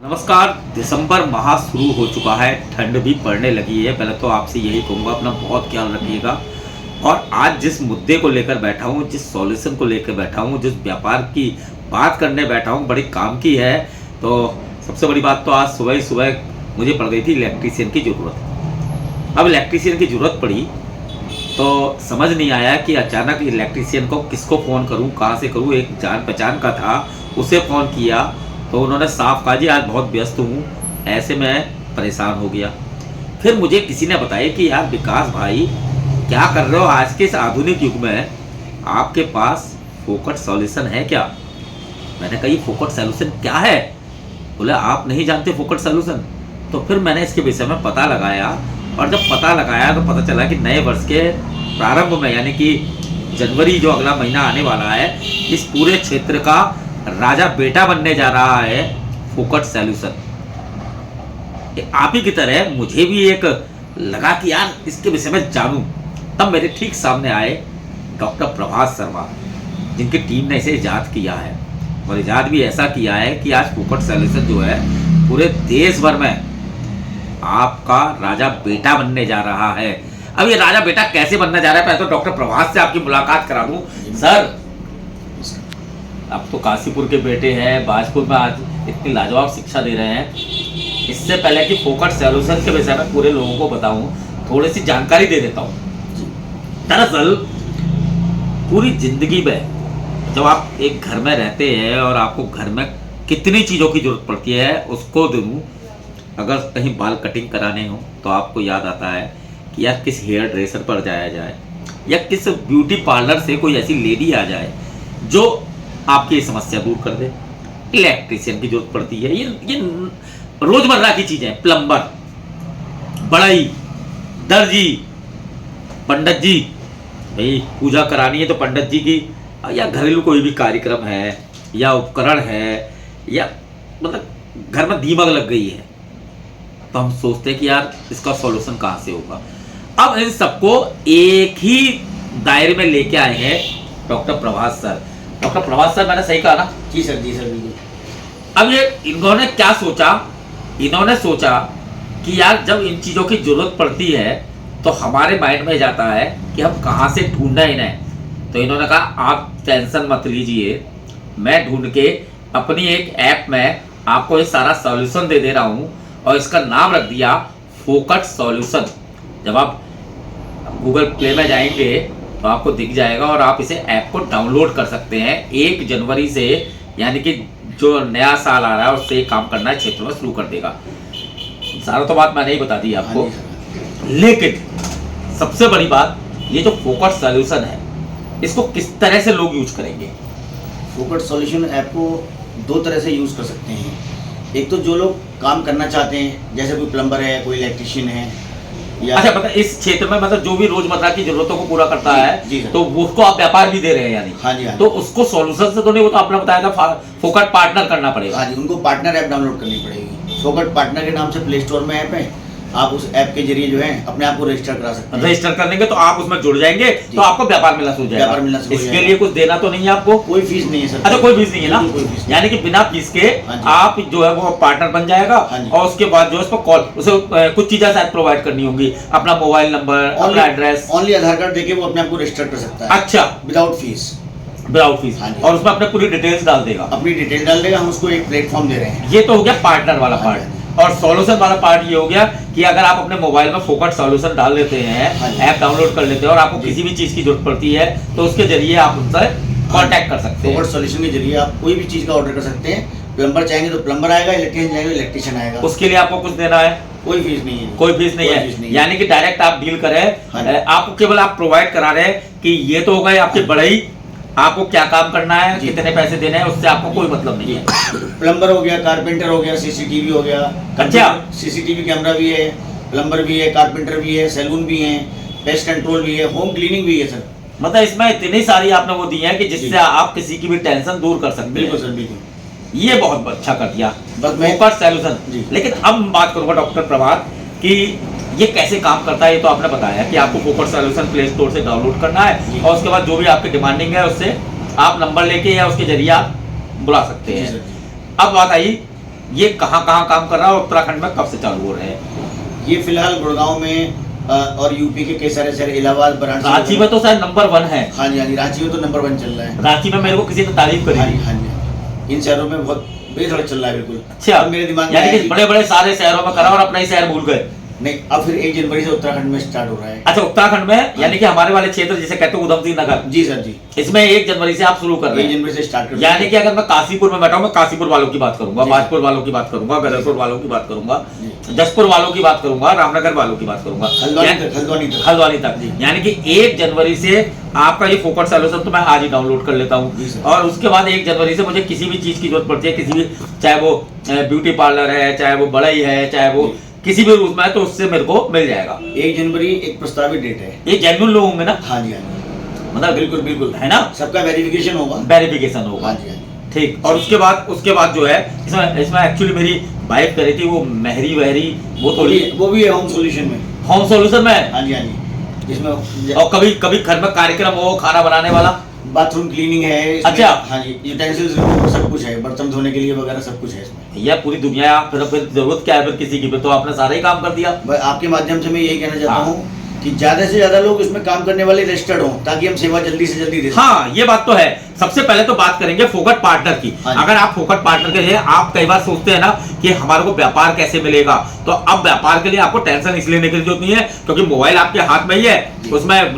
नमस्कार। दिसंबर माह शुरू हो चुका है, ठंड भी पड़ने लगी है। पहले तो आपसे यही कहूँगा, अपना बहुत ख्याल रखिएगा। और आज जिस मुद्दे को लेकर बैठा हूँ, जिस सॉल्यूशन को लेकर बैठा हूँ, जिस व्यापार की बात करने बैठा हूँ, बड़ी काम की है। तो सबसे बड़ी बात तो आज सुबह ही सुबह मुझे पड़ गई थी इलेक्ट्रीशियन की ज़रूरत। अब इलेक्ट्रीशियन की ज़रूरत पड़ी तो समझ नहीं आया कि अचानक इलेक्ट्रीशियन को किसको फ़ोन करूँ, कहाँ से करूँ। एक जान पहचान का था, उसे फ़ोन किया तो उन्होंने साफ कहा जी आज बहुत व्यस्त हूँ। ऐसे में परेशान हो गया। फिर मुझे किसी ने बताया कि यार विकास भाई, क्या कर रहे हो आज के इस आधुनिक युग में, आपके पास फोकट सॉल्यूशन है क्या? मैंने कहा ये फोकट सॉल्यूशन क्या है? बोले आप नहीं जानते फोकट सॉल्यूशन? तो फिर मैंने इसके विषय में पता लगाया, और जब पता लगाया तो पता चला कि नए वर्ष के प्रारंभ में, यानी कि जनवरी जो अगला महीना आने वाला है, इस पूरे क्षेत्र का राजा बेटा बनने जा रहा है फोकट सॉल्यूशन। आप ही की तरह मुझे भी एक लगा कि यार इसके विषय में जानूं। तब मेरे ठीक सामने आए डॉक्टर प्रभास शर्मा, जिनकी टीम ने इसे इजाद किया है। और इजाद भी ऐसा किया है कि आज फोकट सॉल्यूशन जो है पूरे देश भर में आपका राजा बेटा बनने जा रहा है। अब ये राजा बेटा कैसे बनने जा रहा है, पहले तो डॉक्टर प्रभास से आपकी मुलाकात करा दूं। सर, अब तो काशीपुर के बेटे हैं, भाजपुर में आज इतनी लाजवाब शिक्षा दे रहे हैं। इससे पहले कि फोकट सॉल्यूशन के विषय में पूरे लोगों को बताऊं, थोड़ी सी जानकारी दे देता हूं। दरअसल पूरी जिंदगी में जब आप एक घर में रहते हैं और आपको घर में कितनी चीज़ों की जरूरत पड़ती है उसको दूँ। अगर कहीं बाल कटिंग कराने हो तो आपको याद आता है कि यार किस हेयर ड्रेसर पर जाया जाए, या किस ब्यूटी पार्लर से कोई ऐसी लेडी आ जाए जो आपकी ये समस्या दूर कर दे। इलेक्ट्रीशियन की जरूरत पड़ती है। ये रोजमर्रा की चीजें, प्लम्बर, बढ़ई, दर्जी, पंडित जी, भाई पूजा करानी है तो पंडित जी की, या घरेलू कोई भी कार्यक्रम है या उपकरण है, या मतलब घर में दीमक लग गई है, तो हम सोचते हैं कि यार इसका सॉल्यूशन कहाँ से होगा। अब इन सबको एक ही दायरे में लेके आए हैं doctor Prabhas sir. Doctor Prabhas sir, मैंने सही कहा ना? जी सर, जी सर, बिल्कुल। अब ये इन्होंने क्या सोचा, इन्होंने सोचा कि यार जब इन चीज़ों की जरूरत पड़ती है तो हमारे माइंड में जाता है कि हम कहाँ से ढूंढना इन्हें। तो इन्होंने कहा आप टेंशन मत लीजिए, मैं ढूंढ के अपनी एक ऐप में आपको ये सारा सॉल्यूशन दे दे रहा हूँ, और इसका नाम रख दिया फोकट सॉल्यूशन। जब आप गूगल प्ले में जाएंगे तो आपको दिख जाएगा, और आप इसे ऐप को डाउनलोड कर सकते हैं। 1 जनवरी से, यानी कि जो नया साल आ रहा है उससे काम करना क्षेत्र में शुरू कर देगा। सारा तो बात मैंने ही बता दी आपको, लेकिन सबसे बड़ी बात, ये जो फोकट सॉल्यूशन है इसको किस तरह से लोग यूज करेंगे? फोकट सॉल्यूशन ऐप को 2 तरह से यूज़ कर सकते हैं। एक तो जो लोग काम करना चाहते हैं, जैसे कोई प्लम्बर है, कोई इलेक्ट्रिशियन है, या अच्छा, मतलब इस क्षेत्र में मतलब जो भी रोजमर्रा की जरूरतों को पूरा करता जी है, सर। तो उसको आप व्यापार भी दे रहे हैं यानी? हाँ जी, हाँ जी। तो उसको सॉल्यूशन से तो नहीं, वो तो आपने बताया था फोकट पार्टनर करना पड़ेगा। हाँ जी, उनको पार्टनर ऐप डाउनलोड करनी पड़ेगी। फोकट पार्टनर के नाम से प्ले स्टोर में ऐप है, आप उस ऐप के जरिए जो है अपने आप को रजिस्टर करा सकते हैं। रजिस्टर कर लेंगे तो आप उसमें जुड़ जाएंगे, तो आपको व्यापार मिलना शुरू हो जाएगा। व्यापार मिलना शुरू हो इसके जाएगा। लिए कुछ देना तो नहीं है आपको? कोई फीस नहीं है सर। अच्छा, कोई फीस नहीं है ना? कोई फीस नहीं। यानी कि बिना फीस के हाँ जी। आप जो है वो पार्टनर बन जाएगा, हाँ जी। और उसके बाद जो है उस पर कॉल, उसे कुछ चीजें शायद प्रोवाइड करनी होंगी, अपना मोबाइल नंबर, अपना एड्रेस, ओनली आधार कार्ड देके वो अपने आप को रजिस्टर कर सकता है। अच्छा, विदाउट फीस। Without fees. हाँ जी। और उसमें अपने पूरी डिटेल्स डाल देगा, अपनी डिटेल डाल देगा, हम उसको एक प्लेटफॉर्म दे रहे हैं। ये तो हो गया पार्टनर वाला हाँ जी, पार्ट। और सॉल्यूशन वाला पार्ट ये हो गया कि अगर आप अपने मोबाइल में फोकट सॉल्यूशन डाल लेते हैं, हाँ जी। ऐप डाउनलोड कर लेते हैं, और आपको किसी भी चीज की जरूरत पड़ती है तो उसके जरिए आप उनसे कांटेक्ट कर सकते हैं। फोकट सॉल्यूशन के जरिए आप कोई भी चीज़ का ऑर्डर कर सकते हैं। प्लम्बर चाहेंगे तो प्लम्बर आएगा, इलेक्ट्रिशियन चाहेंगे तो इलेक्ट्रिशियन आएगा। उसके लिए आपको कुछ देना है? कोई फीस नहीं है। कोई फीस नहीं है, यानी कि डायरेक्ट आप डील करें। हाँ जी। आपको केवल आप प्रोवाइड करा रहे हैं कि ये तो हो गए आपके बढ़ई, आपको क्या काम करना है, कितने पैसे देने हैं, उससे आपको कोई मतलब नहीं है। प्लम्बर हो गया, कारपेंटर हो गया, सीसीटीवी हो गया। अच्छा। सीसीटीवी कैमरा भी है, प्लम्बर भी है, कारपेंटर भी है, सैलून भी है, पेस्ट कंट्रोल भी है, होम क्लीनिंग भी है सर। मतलब इसमें इतनी सारी आपने वो दी है कि जिससे आप किसी की भी टेंशन दूर कर सकते हैं। बिल्कुल सर, बिल्कुल। ये बहुत अच्छा कर दिया बस मैं फोकट सॉल्यूशन। लेकिन अब मैं बात करूंगा डॉक्टर प्रभात कि ये कैसे काम करता है। ये तो आपने बताया कि आपको फोकट सॉल्यूशन प्ले स्टोर से डाउनलोड करना है, और उसके बाद जो भी आपकी डिमांडिंग है उससे आप नंबर लेके या उसके जरिए आप बुला सकते हैं। अब बात आई ये कहाँ कहाँ काम कर रहा है और उत्तराखंड में कब से चालू हो रहे हैं? ये फिलहाल गुड़गांव में और यूपी के कई सारे शहर, इलाहाबाद, वाराणसी। रांची में तो शायद नंबर 1 है। हाँ जी, हाँ जी, रांची में तो नंबर 1 चल रहा है। रांची में मेरे को किसी ने तारीफ करी। हाँ जी, हाँ जी, इन शहरों में बहुत बेधड़क चल रहा है बिल्कुल। अच्छा, अब मेरे दिमाग में यानी आया कि कि- बड़े बड़े सारे शहरों में करा और अपना ही शहर भूल गए। नहीं, अब फिर 1 जनवरी से उत्तराखंड में स्टार्ट हो रहा है। अच्छा, उत्तराखंड में, यानी कि हमारे वाले क्षेत्र जिसे कहते हैं उधम सिंह नगर, जी सर जी, इसमें 1 जनवरी से आप शुरू कर रहे 1 हैं। जनवरी से स्टार्ट कर। यानी कि अगर मैं काशीपुर में बैठा हूं, मैं काशीपुर वालों की बात करूंगा, जी। बाजपुर वालों की बात करूंगा, गदरपुर वालों की बात करूंगा, जी। जसपुर वालों की बात करूंगा, रामनगर वालों की बात करूंगा, हल्द्वानी तक। जी। यानी कि 1 जनवरी से आपका ये फोकट सॉल्यूशन तो मैं आज ही डाउनलोड कर लेता जी हूँ। सर। और उसके बाद 1 जनवरी से मुझे किसी भी चीज की जरूरत पड़ती है, किसी भी, चाहे वो ब्यूटी पार्लर है, चाहे वो बढ़ई है, चाहे वो किसी भी रूप में है, तो उससे मेरे को मिल जाएगा। 1 जनवरी एक प्रस्तावित डेट है। ये जेन्युइन लोग होंगे ना? हाँ जी, हाँ जी, मतलब बिल्कुल बिल्कुल है ना, सबका वेरिफिकेशन होगा। वेरिफिकेशन होगा। हाँ जी, हाँ जी। ठीक। और उसके बाद जो है इसमें एक्चुअली मेरी वाइफ करी थी, वो महरी वहरी वो थोड़ी, वो भी है होम सॉल्यूशन में। होम सॉल्यूशन में। हाँ जी, हाँ जी, जिसमें और कभी कभी घर में कार्यक्रम हो, खाना बनाने वाला, बाथरूम क्लीनिंग है इसमें। अच्छा। हाँ जी, यूटेंसिल्स सब कुछ है, बर्तन धोने के लिए वगैरह सब कुछ है इसमें। भैया पूरी दुनिया, फिर जरूरत क्या है फिर किसी की? फिर तो आपने सारा ही काम कर दिया। बस आपके माध्यम से मैं यही कहना चाहता हाँ। हूँ कि ज्यादा से ज्यादा लोग इसमें काम करने वाले रजिस्टर्ड हों, ताकि हम सेवा जल्दी से जल्दी दे सकें। हाँ, ये बात तो है। सबसे पहले तो बात करेंगे फोकट पार्टनर की। हाँ जी। अगर आप फोकट पार्टनर के लिए, आप कई बार सोचते हैं ना कि हमारे को व्यापार कैसे मिलेगा, तो अब व्यापार के लिए आपको टेंशन इसलिए लेने की जरूरत नहीं है, क्योंकि मोबाइल आपके हाथ में ही है। उसमें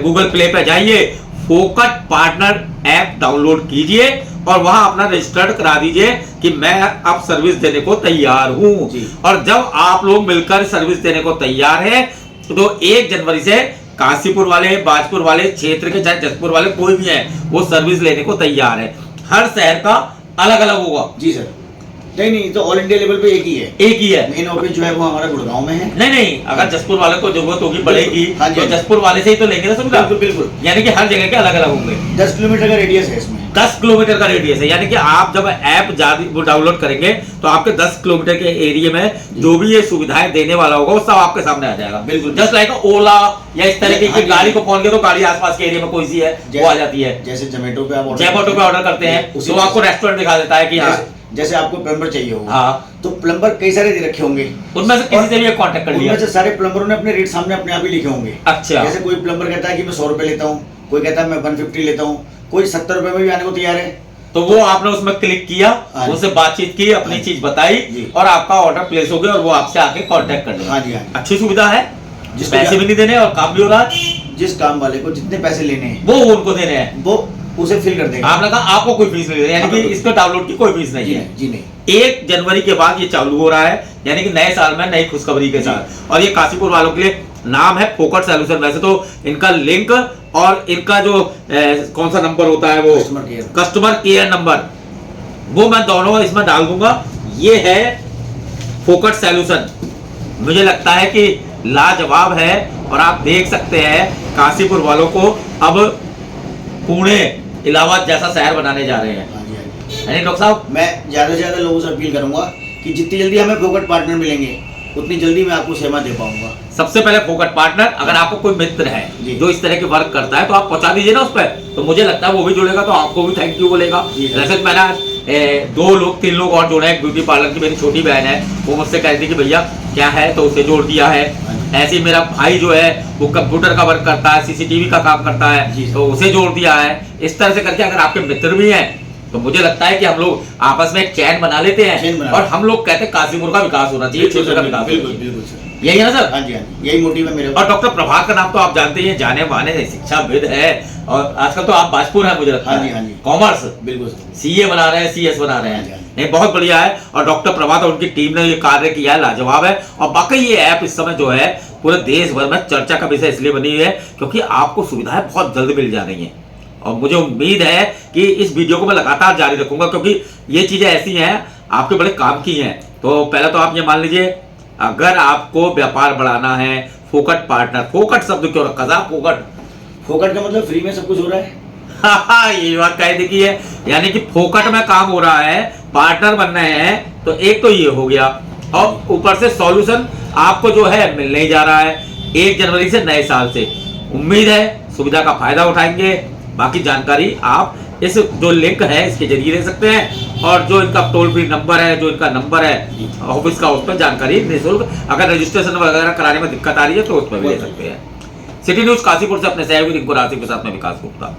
गूगल प्ले पे जाइए, फोकट पार्टनर ऐप डाउनलोड कीजिए और वहां अपना रजिस्टर्ड करा दीजिए कि मैं अब सर्विस देने को तैयार हूं। जी। और जब आप लोग मिलकर सर्विस देने को तैयार है, तो 1 जनवरी से काशीपुर वाले, बाजपुर वाले क्षेत्र के, चाहे जसपुर वाले कोई भी है, वो सर्विस लेने को तैयार है। हर शहर का अलग अलग होगा। जी सर। नहीं, तो ऑल इंडिया लेवल पे एक ही है। एक ही है। मेन ऑफिस जो है वो हमारा गुड़गांव में है। नहीं, अगर जसपुर वाले को जरूरत होगी बढ़ेगी, हाँ जी, तो हाँ जी। जसपुर वाले से ही तो लेंगे ना सुविधा। बिल्कुल। यानी कि हर जगह के अलग अलग होंगे। 10 किलोमीटर का रेडियस है इसमें। 10 किलोमीटर का रेडियस है, यानी कि आप जब ऐप डाउनलोड करेंगे तो आपके 10 किलोमीटर के एरिया में जो भी ये सुविधाएं देने वाला होगा वो सब आपके सामने आ जाएगा। बिल्कुल। जस्ट लाइक ओला या इस तरीके हाँ की जी। गाड़ी को फोन किया तो गाड़ी आसपास के एरिया में कोई सी है वो आ जाती है। जैसे जोमेटो पे आप जैपोटो पे ऑर्डर करते हैं उसी तो आपको रेस्टोरेंट दिखा देता है कि हाँ, जैसे आपको प्लम्बर चाहिए होगा, हाँ, तो प्लम्बर कई सारे दे रखे होंगे, उनमें से किसी से भी कांटेक्ट कर लिया। उनमें से सारे प्लम्बरों ने अपने रेट सामने अपने आप ही लिखे होंगे। अच्छा। जैसे कोई प्लम्बर कहता है कि मैं 100 रुपए लेता हूँ, कोई कहता है मैं 150 लेता हूँ, कोई 70 रुपए में भी आने को तैयार है। तो वो आपने उसमें क्लिक किया, हाँ जी। उनसे बातचीत की, अपनी हाँ जी। चीज बताई जी। और आपका ऑर्डर प्लेस हो गया और वो आपसे आके कांटेक्ट कर लेगा। हाँ जी, हाँ जी। अच्छी सुविधा है, जिसको पैसे क्या- भी नहीं देने और काम भी हो रहा है। जिस काम वाले को जितने पैसे लेने हैं वो उनको देने हैं। वो उसे फिल कर देगा। आपने कहा आपको कोई फीस नहीं देनी, यानी कि हाँ, इसका डाउनलोड की कोई फीस नहीं जी है। नहीं, जी नहीं। 1 जनवरी के बाद ये चालू हो रहा है, यानी कि नए साल में नई खुशखबरी के साथ। और ये काशीपुर वालों के लिए नाम है फोकट सॉल्यूशन। वैसे तो इनका लिंक और इनका जो कौन सा नंबर होता है वो कस्टमर केयर नंबर, वो मैं दोनों इसमें डाल दूंगा। ये है फोकट सॉल्यूशन, मुझे लगता है कि लाजवाब है। और आप देख सकते हैं काशीपुर वालों को अब पुणे, इलाहाबाद जैसा शहर बनाने जा रहे हैं। हाँ जी, हाँ जी। यानी डॉक्टर साहब, मैं ज्यादा से ज्यादा लोगों से अपील करूंगा कि जितनी जल्दी हमें फोकट पार्टनर मिलेंगे उतनी जल्दी मैं आपको सेवा दे पाऊंगा। सबसे पहले फोकट पार्टनर, अगर आपको कोई मित्र है जी। जो इस तरह के वर्क करता है तो आप पहुंचा दीजिए ना उस पर, तो मुझे लगता है वो भी जुड़ेगा तो आपको भी थैंक यू बोलेगा। जी सर। जैसे मैंने 2 लोग 3 लोग और जोड़े हैं। एक ब्यूटी पार्लर की मेरी छोटी बहन है, वो मुझसे कह रही थी कि भैया क्या है, तो उसे जोड़ दिया है। ऐसे ही मेरा भाई जो है वो कंप्यूटर का वर्क करता है, सीसीटीवी का काम करता जी है, सर। तो उसे जोड़ दिया है। इस तरह से करके अगर आपके मित्र भी हैं तो मुझे लगता है कि हम लोग आपस में एक चैन बना लेते चैन हैं बना और हम लोग कहते हैं काशीपुर का विकास होना चाहिए, क्षेत्र का विकास होना बिल्कुल चाहिए। बिल्कुल सर। यही है ना सर? हाँ जी, हाँ जी, यही मोटिव है मेरे। और डॉक्टर प्रभात का नाम तो आप जानते ही हैं, जाने माने शिक्षाविद है। और आजकल तो आप बाजपुर हैं मुझे लगता हाँ जी, है, हाँ जी। कॉमर्स बिल्कुल सर। सीए बना रहे हैं, सीएस बना रहे हाँ जी, हाँ हैं। जी। नहीं, बहुत बढ़िया है। और डॉक्टर प्रभात और उनकी टीम ने ये कार्य किया है, लाजवाब है। और बाकी ये ऐप इस समय जो है पूरे देश भर में चर्चा का विषय इसलिए बनी हुई है क्योंकि आपको सुविधाएं बहुत जल्द मिल जा रही हैं। और मुझे उम्मीद है कि इस वीडियो को मैं लगातार जारी रखूंगा क्योंकि ये चीजें ऐसी हैं आपके बड़े काम की हैं। तो पहले तो आप ये मान लीजिए, अगर आपको व्यापार बढ़ाना है, फोकट पार्टनर, फोकट शब्द क्यों रखा था? फोकट का मतलब फ्री में सब कुछ हो रहा है। ये बात कह देखी है, यानी कि फोकट में काम हो रहा है, पार्टनर बन रहे हैं, तो एक तो ये हो गया और ऊपर से सॉल्यूशन आपको जो है मिलने ही जा रहा है 1 जनवरी से नए साल से। उम्मीद है सुविधा का फायदा उठाएंगे। बाकी जानकारी आप इस जो लिंक है इसके जरिए ले सकते हैं। और जो इनका टोल फ्री नंबर है, जो इनका नंबर है ऑफिस का, उस पर जानकारी निःशुल्क, अगर रजिस्ट्रेशन वगैरह कराने में दिक्कत आ रही है तो उस पर भी ले सकते हैं। सिटी न्यूज काशीपुर से अपने सहयोगी रिंकू राशिद के साथ में विकास गुप्ता।